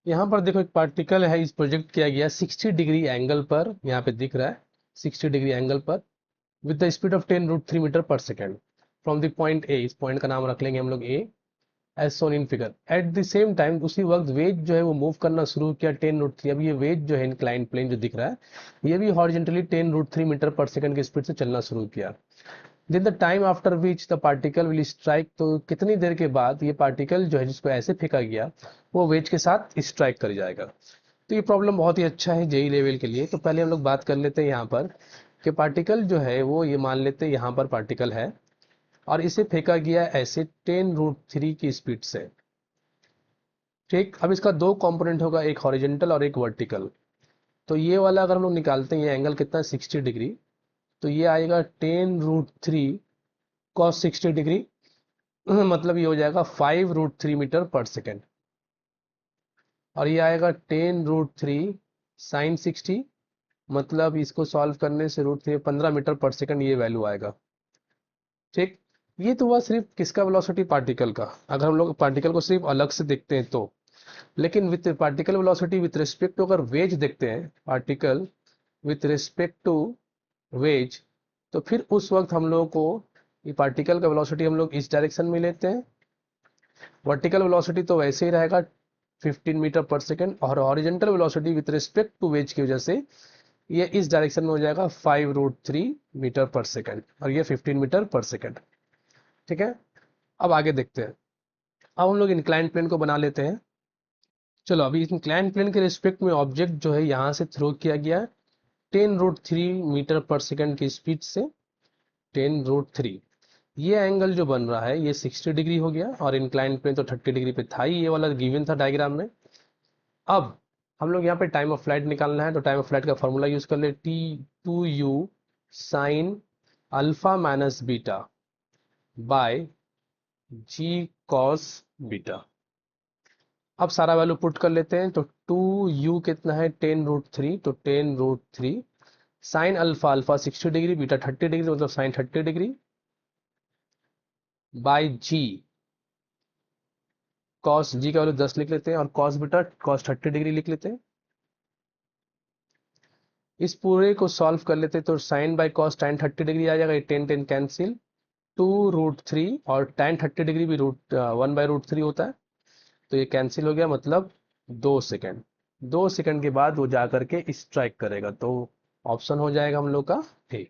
यहाँ पर देखो एक पार्टिकल है, इस प्रोजेक्ट किया गया 60 डिग्री एंगल पर, यहाँ पे दिख रहा है 60 डिग्री एंगल पर with the speed of 10√3 metre per second from the point A. इस पॉइंट का नाम रख लेंगे हम लोग A, as shown in figure. At the same time उसी वक्त वेज जो है वो मूव करना शुरू किया 10√3। अब ये वेज जो है इंक्लाइंड प्लेन जो दिख रहा है, ये भी हॉरिजेंटली 10√3 मीटर पर सेकंड की स्पीड से चलना शुरू किया। Then the time after which the particle will strike, तो कितनी देर के बाद ये पार्टिकल जो है जिसको ऐसे फेंका गया वो वेज के साथ स्ट्राइक कर जाएगा। तो ये प्रॉब्लम बहुत ही अच्छा है जेई लेवल के लिए। तो पहले हम लोग बात कर लेते हैं यहाँ पर कि पार्टिकल जो है वो, ये मान लेते हैं यहाँ पर पार्टिकल है और इसे फेंका गया ऐसे 10√3 की स्पीड से। ठीक, अब इसका दो कंपोनेंट होगा, एक हॉरिजेंटल और एक वर्टिकल। तो ये वाला अगर हम लोग निकालते हैं, ये एंगल कितना है 60 डिग्री, तो ये आएगा 10√3 कॉस 60 डिग्री मतलब ये हो जाएगा 5√3 मीटर पर सेकेंड। और ये आएगा 10√3 साइन 60, मतलब इसको सॉल्व करने से √3 15 मीटर पर सेकंड ये वैल्यू आएगा। ठीक, ये तो हुआ सिर्फ किसका वेलोसिटी, पार्टिकल का। अगर हम लोग पार्टिकल को सिर्फ अलग से देखते हैं तो, लेकिन with particle velocity with respect to अगर वेज देखते हैं, particle with respect to wedge, तो फिर उस वक्त हम लोगों को ये पार्टिकल का वेलोसिटी हम लोग इस डायरेक्शन में लेते हैं। वर्टिकल वेलोसिटी तो वैसे ही रहेगा 15 मीटर पर सेकेंड, और horizontal velocity with respect to wedge की वजह से ये इस डायरेक्शन में हो जाएगा 5√3 मीटर पर सेकेंड, और ये 15 मीटर पर सेकेंड। ठीक है, अब आगे देखते हैं। अब हम लोग इंक्लाइन प्लेन को बना लेते हैं। चलो, अभी इंक्लाइन प्लेन के रिस्पेक्ट में ऑब्जेक्ट जो है यहाँ से थ्रो किया गया 10√3 मीटर पर सेकेंड की स्पीड से। 10√3, ये एंगल जो बन रहा है ये 60 डिग्री हो गया, और इंक्लाइन प्लेन तो 30 डिग्री पे था ही, ये वाला गिवन था डायग्राम में। अब हम लोग यहाँ पे टाइम ऑफ फ्लाइट निकालना है, तो टाइम ऑफ फ्लाइट का फॉर्मूला यूज कर ले, T2u sine alpha minus beta by g cos beta. अब सारा वैल्यू पुट कर लेते हैं, तो 2u कितना है 10√3, तो 10√3 sine alpha, alpha 60 degree, beta 30 degree, मतलब sign 30 degree, bye g cos, जी का वैल्यू 10 लिख लेते हैं, और कॉस बीटा कॉस 30 डिग्री लिख लेते हैं। इस पूरे को सॉल्व कर लेते हैं, तो sine by cos tan 30 degree आ जाएगा, ये 10 कैंसिल, 2√3, और tan 30 डिग्री भी 1/√3 होता है, तो ये कैंसिल हो गया, मतलब 2 सेकेंड। 2 सेकेंड के बाद वो जा करके स्ट्राइक करेगा, तो ऑप्शन हो जाएगा हम लोग का ए।